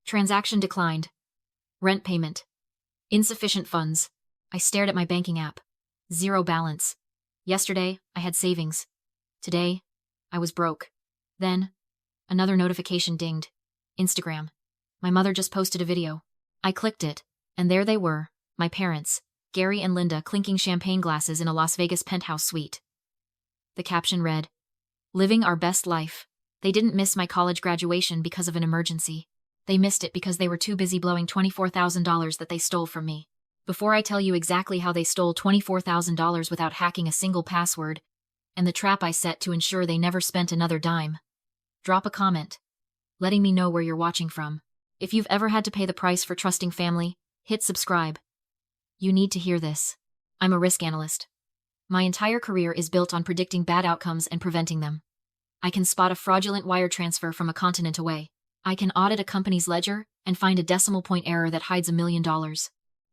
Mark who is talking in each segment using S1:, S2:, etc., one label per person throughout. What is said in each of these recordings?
S1: Transaction declined. Rent payment. Insufficient funds. I stared at my banking app. Zero balance. Yesterday, I had savings. Today, I was broke. Then, another notification dinged. Instagram. My mother just posted a video. I clicked it, and there they were, my parents, Gary and Linda, clinking champagne glasses in a Las Vegas penthouse suite. The caption read, "Living our best life." They didn't miss my college graduation because of an emergency. They missed it because they were too busy blowing $24,000 that they stole from me. Before I tell you exactly how they stole $24,000 without hacking a single password, and the trap I set to ensure they never spent another dime, drop a comment, letting me know where you're watching from. If you've ever had to pay the price for trusting family, hit subscribe. You need to hear this. I'm a risk analyst. My entire career is built on predicting bad outcomes and preventing them. I can spot a fraudulent wire transfer from a continent away. I can audit a company's ledger and find a decimal point error that hides $1 million.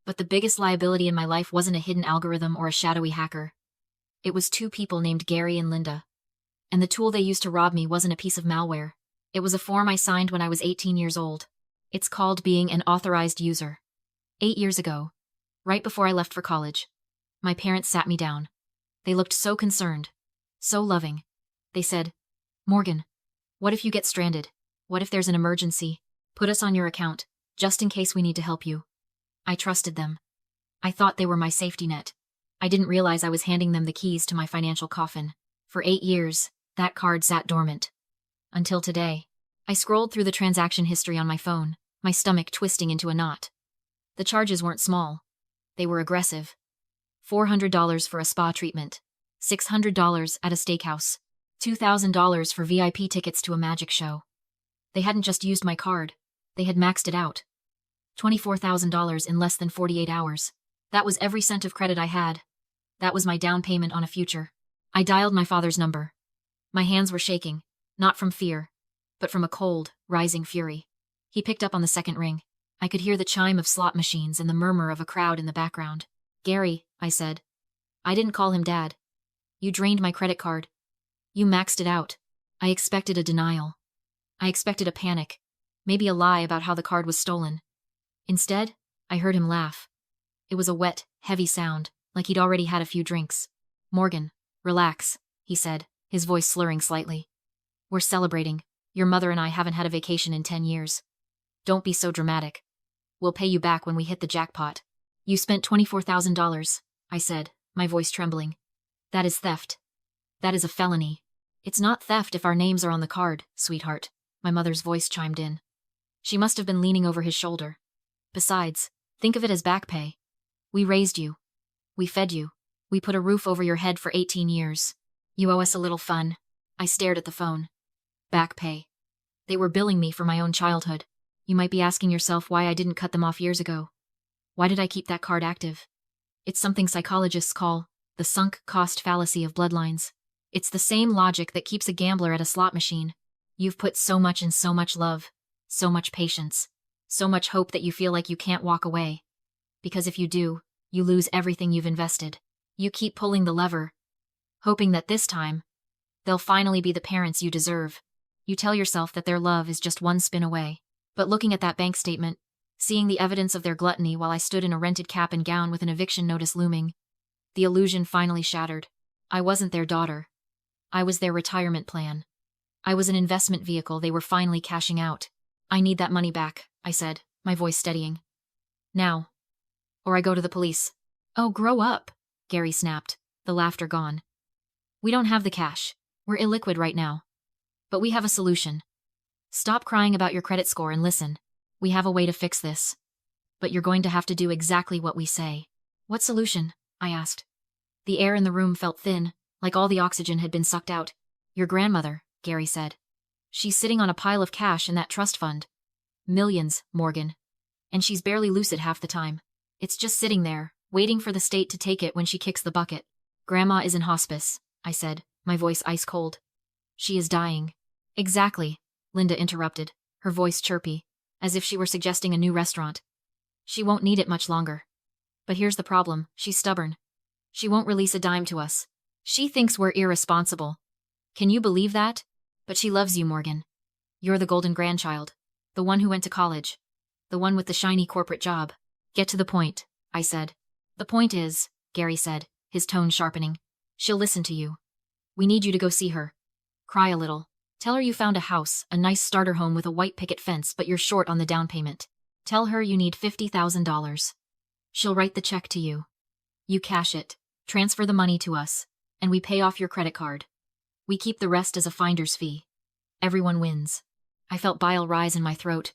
S1: But the biggest liability in my life wasn't a hidden algorithm or a shadowy hacker. It was two people named Gary and Linda. And the tool they used to rob me wasn't a piece of malware. It was a form I signed when I was 18 years old. It's called being an authorized user. 8 years ago, right before I left for college, my parents sat me down. They looked so concerned, so loving. They said, "Morgan, what if you get stranded? What if there's an emergency? Put us on your account, just in case we need to help you." I trusted them. I thought they were my safety net. I didn't realize I was handing them the keys to my financial coffin. For 8 years, that card sat dormant. Until today. I scrolled through the transaction history on my phone, my stomach twisting into a knot. The charges weren't small. They were aggressive. $400 for a spa treatment, $600 at a steakhouse, $2,000 for VIP tickets to a magic show. They hadn't just used my card. They had maxed it out. $24,000 in less than 48 hours. That was every cent of credit I had. That was my down payment on a future. I dialed my father's number. My hands were shaking, not from fear, but from a cold, rising fury. He picked up on the second ring. I could hear the chime of slot machines and the murmur of a crowd in the background. "Gary," I said. I didn't call him Dad. "You drained my credit card. You maxed it out." I expected a denial. I expected a panic, maybe a lie about how the card was stolen. Instead, I heard him laugh. It was a wet, heavy sound, like he'd already had a few drinks. "Morgan, relax," he said, his voice slurring slightly. "We're celebrating. Your mother and I haven't had a vacation in 10 years. Don't be so dramatic. We'll pay you back when we hit the jackpot." "You spent $24,000, I said, my voice trembling. "That is theft. That is a felony." "It's not theft if our names are on the card, sweetheart," my mother's voice chimed in. She must have been leaning over his shoulder. "Besides, think of it as back pay. We raised you. We fed you. We put a roof over your head for 18 years. You owe us a little fun." I stared at the phone. Back pay. They were billing me for my own childhood. You might be asking yourself why I didn't cut them off years ago. Why did I keep that card active? It's something psychologists call the sunk cost fallacy of bloodlines. It's the same logic that keeps a gambler at a slot machine. You've put so much and so much love, so much patience, so much hope that you feel like you can't walk away. Because if you do, you lose everything you've invested. You keep pulling the lever, hoping that this time, they'll finally be the parents you deserve. You tell yourself that their love is just one spin away. But looking at that bank statement, seeing the evidence of their gluttony while I stood in a rented cap and gown with an eviction notice looming, the illusion finally shattered. I wasn't their daughter. I was their retirement plan. I was an investment vehicle they were finally cashing out. "I need that money back," I said, my voice steadying. "Now. Or I go to the police." "Oh, grow up," Gary snapped, the laughter gone. "We don't have the cash. We're illiquid right now. But we have a solution. Stop crying about your credit score and listen. We have a way to fix this. But you're going to have to do exactly what we say." "What solution?" I asked. The air in the room felt thin, like all the oxygen had been sucked out. "Your grandmother," Gary said. "She's sitting on a pile of cash in that trust fund. Millions, Morgan. And she's barely lucid half the time. It's just sitting there, waiting for the state to take it when she kicks the bucket." "Grandma is in hospice," I said, my voice ice cold. "She is dying." "Exactly," Linda interrupted, her voice chirpy, as if she were suggesting a new restaurant. "She won't need it much longer. But here's the problem, she's stubborn. She won't release a dime to us. She thinks we're irresponsible. Can you believe that? But she loves you, Morgan. You're the golden grandchild, the one who went to college, The one with the shiny corporate job. Get to the point, I said. The point is, Gary said, his tone sharpening. She'll listen to you. We need you to go see her. Cry a little. Tell her you found a house, a nice starter home with a white picket fence, but you're short on the down payment. Tell her you need $50,000. She'll write the check to you. You cash it, transfer the money to us, and we pay off your credit card. We keep the rest as a finder's fee. Everyone wins. I felt bile rise in my throat.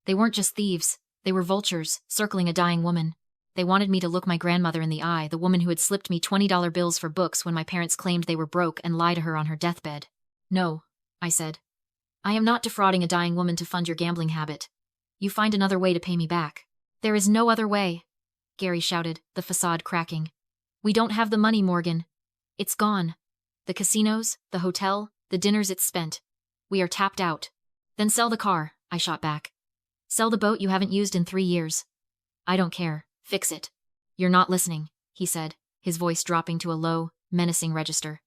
S1: They weren't just thieves, they were vultures, circling a dying woman. They wanted me to look my grandmother in the eye, the woman who had slipped me $20 bills for books when my parents claimed they were broke, and lie to her on her deathbed. No, I said. I am not defrauding a dying woman to fund your gambling habit. You find another way to pay me back. There is no other way, Gary shouted, the facade cracking. We don't have the money, Morgan. It's gone. The casinos, the hotel, the dinners it's spent. We are tapped out. Then sell the car, I shot back. Sell the boat you haven't used in 3 years. I don't care. Fix it. You're not listening, he said, his voice dropping to a low, menacing register.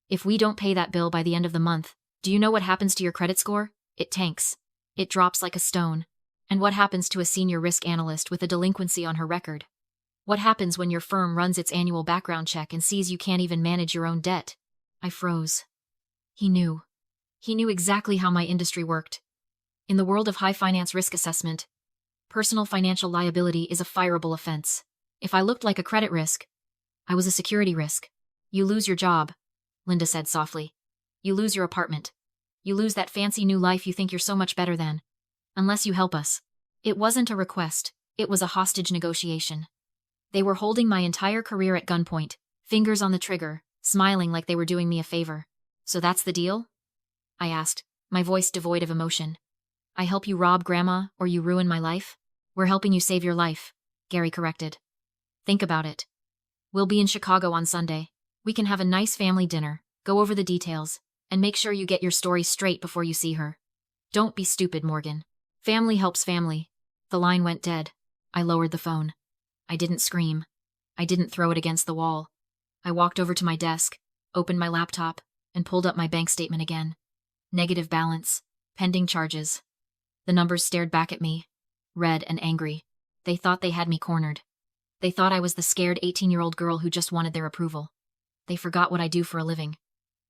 S1: If we don't pay that bill by the end of the month, do you know what happens to your credit score? It tanks. It drops like a stone. And what happens to a senior risk analyst with a delinquency on her record? What happens when your firm runs its annual background check and sees you can't even manage your own debt? I froze. He knew. He knew exactly how my industry worked. In the world of high finance risk assessment, personal financial liability is a fireable offense. If I looked like a credit risk, I was a security risk. You lose your job, Linda said softly. You lose your apartment. You lose that fancy new life you think you're so much better than. Unless you help us. It wasn't a request, it was a hostage negotiation. They were holding my entire career at gunpoint, fingers on the trigger, smiling like they were doing me a favor. So that's the deal? I asked, my voice devoid of emotion. I help you rob Grandma, or you ruin my life? We're helping you save your life, Gary corrected. Think about it. We'll be in Chicago on Sunday. We can have a nice family dinner, go over the details, and make sure you get your story straight before you see her. Don't be stupid, Morgan. Family helps family. The line went dead. I lowered the phone. I didn't scream. I didn't throw it against the wall. I walked over to my desk, opened my laptop, and pulled up my bank statement again. Negative balance. Pending charges. The numbers stared back at me, red and angry. They thought they had me cornered. They thought I was the scared 18-year-old girl who just wanted their approval. They forgot what I do for a living.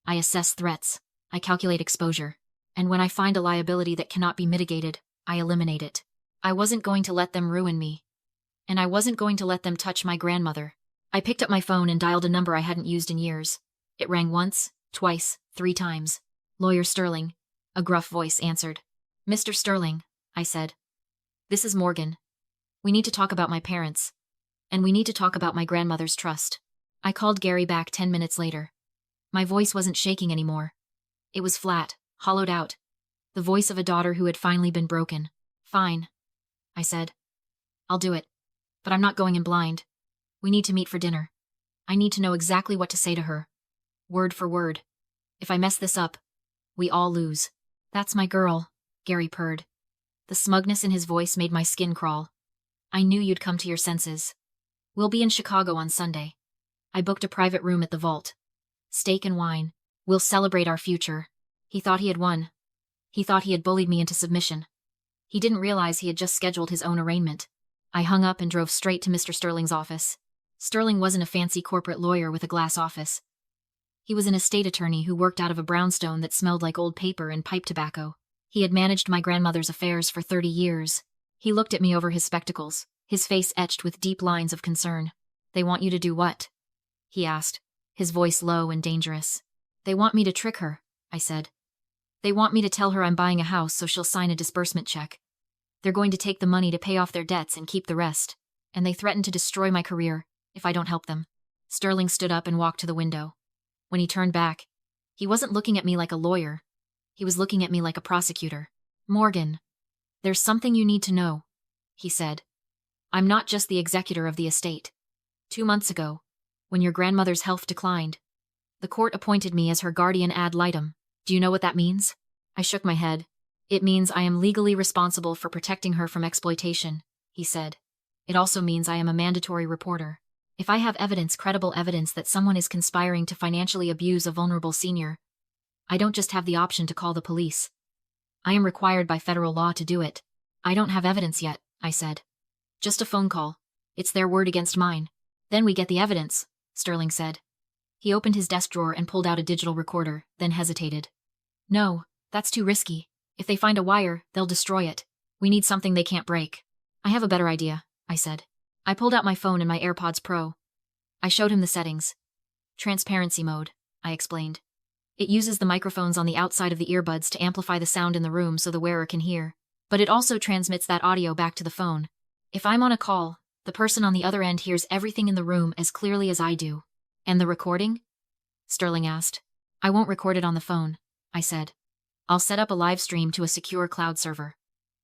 S1: I assess threats. I calculate exposure. And when I find a liability that cannot be mitigated, I eliminate it. I wasn't going to let them ruin me. And I wasn't going to let them touch my grandmother. I picked up my phone and dialed a number I hadn't used in years. It rang once, twice, 3 times. Lawyer Sterling. A gruff voice answered. Mr. Sterling, I said. This is Morgan. We need to talk about my parents. And we need to talk about my grandmother's trust. I called Gary back 10 minutes later. My voice wasn't shaking anymore. It was flat, hollowed out. The voice of a daughter who had finally been broken. Fine, I said. I'll do it. But I'm not going in blind. We need to meet for dinner. I need to know exactly what to say to her. Word for word. If I mess this up, we all lose. That's my girl, Gary purred. The smugness in his voice made my skin crawl. I knew you'd come to your senses. We'll be in Chicago on Sunday. I booked a private room at the Vault. Steak and wine. We'll celebrate our future. He thought he had won. He thought he had bullied me into submission. He didn't realize he had just scheduled his own arraignment. I hung up and drove straight to Mr. Sterling's office. Sterling wasn't a fancy corporate lawyer with a glass office. He was an estate attorney who worked out of a brownstone that smelled like old paper and pipe tobacco. He had managed my grandmother's affairs for 30 years. He looked at me over his spectacles, his face etched with deep lines of concern. They want you to do what? He asked, his voice low and dangerous. They want me to trick her, I said. They want me to tell her I'm buying a house so she'll sign a disbursement check. They're going to take the money to pay off their debts and keep the rest. And they threaten to destroy my career if I don't help them. Sterling stood up and walked to the window. When he turned back, he wasn't looking at me like a lawyer. He was looking at me like a prosecutor. Morgan, there's something you need to know, he said. I'm not just the executor of the estate. 2 months ago, when your grandmother's health declined, the court appointed me as her guardian ad litem. Do you know what that means? I shook my head. It means I am legally responsible for protecting her from exploitation, he said. It also means I am a mandatory reporter. If I have evidence, credible evidence that someone is conspiring to financially abuse a vulnerable senior, I don't just have the option to call the police. I am required by federal law to do it. I don't have evidence yet, I said. Just a phone call. It's their word against mine. Then we get the evidence, Sterling said. He opened his desk drawer and pulled out a digital recorder, then hesitated. No, that's too risky. If they find a wire, they'll destroy it. We need something they can't break. I have a better idea, I said. I pulled out my phone and my AirPods Pro. I showed him the settings. Transparency mode, I explained. It uses the microphones on the outside of the earbuds to amplify the sound in the room so the wearer can hear, but it also transmits that audio back to the phone. If I'm on a call, the person on the other end hears everything in the room as clearly as I do. And the recording? Sterling asked. I won't record it on the phone, I said. I'll set up a live stream to a secure cloud server.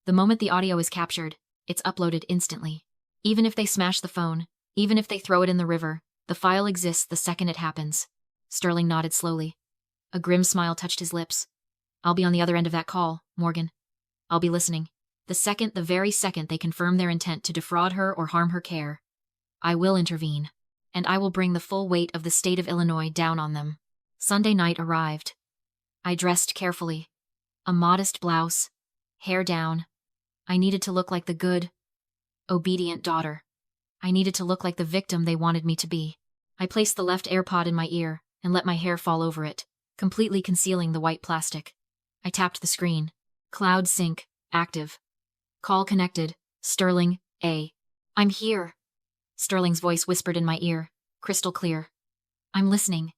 S1: The moment the audio is captured, it's uploaded instantly. Even if they smash the phone, even if they throw it in the river, the file exists the second it happens. Sterling nodded slowly. A grim smile touched his lips. I'll be on the other end of that call, Morgan. I'll be listening. The very second they confirm their intent to defraud her or harm her care, I will intervene, and I will bring the full weight of the state of Illinois down on them. Sunday night arrived. I dressed carefully. A modest blouse, hair down. I needed to look like the good, obedient daughter. I needed to look like the victim they wanted me to be. I placed the left AirPod in my ear and let my hair fall over it, completely concealing the white plastic. I tapped the screen. Cloud sync, active. Call connected. Sterling, A. I'm here. Sterling's voice whispered in my ear, crystal clear. I'm listening.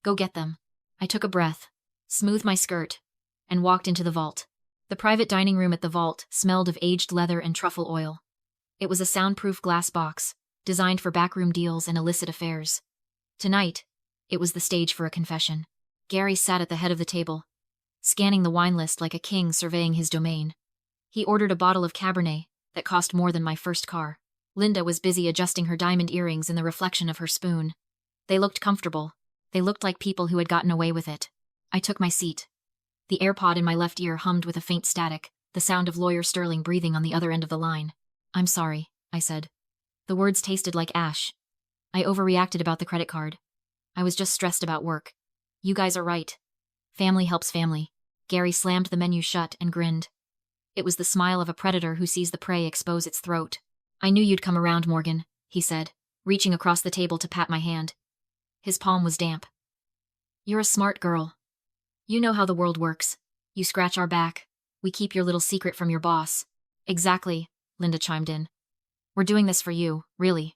S1: Go get them. I took a breath, smoothed my skirt, and walked into the vault. The private dining room at the vault smelled of aged leather and truffle oil. It was a soundproof glass box, designed for backroom deals and illicit affairs. Tonight, it was the stage for a confession. Gary sat at the head of the table, scanning the wine list like a king surveying his domain. He ordered a bottle of Cabernet that cost more than my first car. Linda was busy adjusting her diamond earrings in the reflection of her spoon. They looked comfortable. They looked like people who had gotten away with it. I took my seat. The AirPod in my left ear hummed with a faint static, the sound of Lawyer Sterling breathing on the other end of the line. I'm sorry, I said. The words tasted like ash. I overreacted about the credit card. I was just stressed about work. You guys are right. Family helps family. Gary slammed the menu shut and grinned. It was the smile of a predator who sees the prey expose its throat. I knew you'd come around, Morgan, he said, reaching across the table to pat my hand. His palm was damp. You're a smart girl. You know how the world works. You scratch our back. We keep your little secret from your boss. Exactly, Linda chimed in. We're doing this for you, really.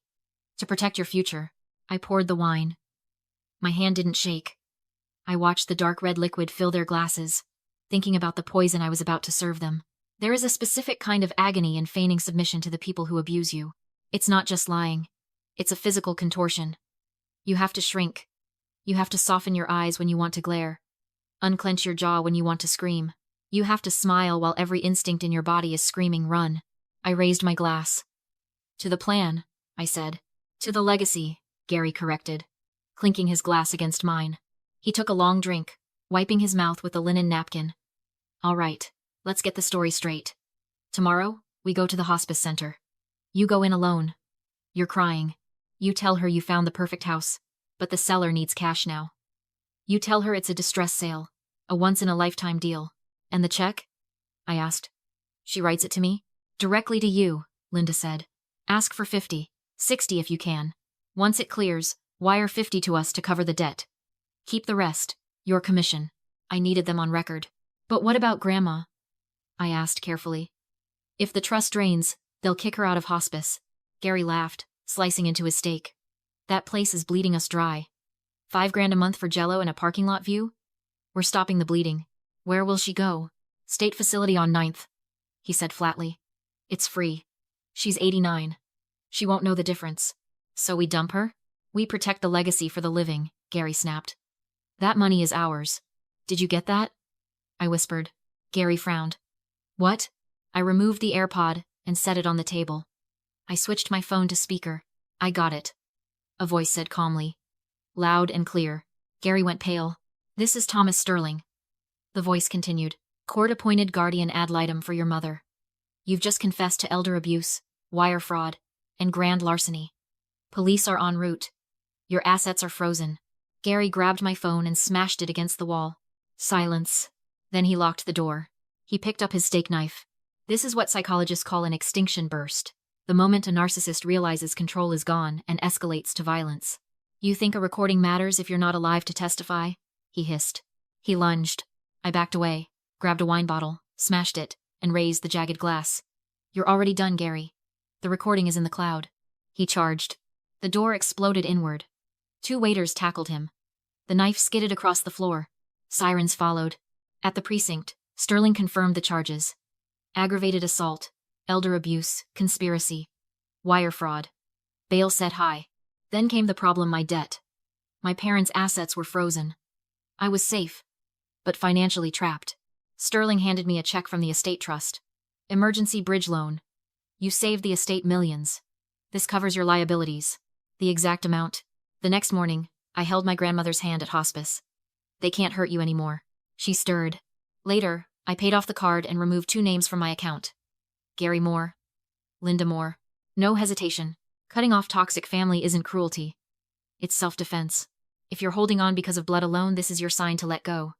S1: To protect your future. I poured the wine. My hand didn't shake. I watched the dark red liquid fill their glasses, thinking about the poison I was about to serve them. There is a specific kind of agony in feigning submission to the people who abuse you. It's not just lying. It's a physical contortion. You have to shrink. You have to soften your eyes when you want to glare. Unclench your jaw when you want to scream. You have to smile while every instinct in your body is screaming, run. I raised my glass. To the plan, I said. To the legacy, Gary corrected, clinking his glass against mine. He took a long drink, wiping his mouth with a linen napkin. All right. Let's get the story straight. Tomorrow, we go to the hospice center. You go in alone. You're crying. You tell her you found the perfect house, but the seller needs cash now. You tell her it's a distress sale, a once-in-a-lifetime deal. And the check? I asked. She writes it to me. Directly to you, Linda said. Ask for 50, 60 if you can. Once it clears, wire 50 to us to cover the debt. Keep the rest, your commission. I needed them on record. But what about Grandma? I asked carefully. If the trust drains, they'll kick her out of hospice. Gary laughed, slicing into his steak. That place is bleeding us dry. $5,000 a month for Jell-O and a parking lot view? We're stopping the bleeding. Where will she go? State facility on 9th, he said flatly. It's free. She's 89. She won't know the difference. So we dump her? We protect the legacy for the living, Gary snapped. That money is ours. Did you get that? I whispered. Gary frowned. What? I removed the AirPod and set it on the table. I switched my phone to speaker. I got it. A voice said calmly. Loud and clear. Gary went pale. This is Thomas Sterling. The voice continued. Court-appointed guardian ad litem for your mother. You've just confessed to elder abuse, wire fraud, and grand larceny. Police are en route. Your assets are frozen. Gary grabbed my phone and smashed it against the wall. Silence. Then he locked the door. He picked up his steak knife. This is what psychologists call an extinction burst. The moment a narcissist realizes control is gone and escalates to violence. You think a recording matters if you're not alive to testify? He hissed. He lunged. I backed away, grabbed a wine bottle, smashed it, and raised the jagged glass. You're already done, Gary. The recording is in the cloud. He charged. The door exploded inward. 2 waiters tackled him. The knife skidded across the floor. Sirens followed. At the precinct, Sterling confirmed the charges. Aggravated assault, elder abuse, conspiracy, wire fraud. Bail set high. Then came the problem: my debt. My parents' assets were frozen. I was safe, but financially trapped. Sterling handed me a check from the estate trust. Emergency bridge loan. You saved the estate millions. This covers your liabilities. The exact amount. The next morning, I held my grandmother's hand at hospice. They can't hurt you anymore. She stirred. Later, I paid off the card and removed 2 names from my account. Gary Moore. Linda Moore. No hesitation. Cutting off toxic family isn't cruelty. It's self-defense. If you're holding on because of blood alone, this is your sign to let go.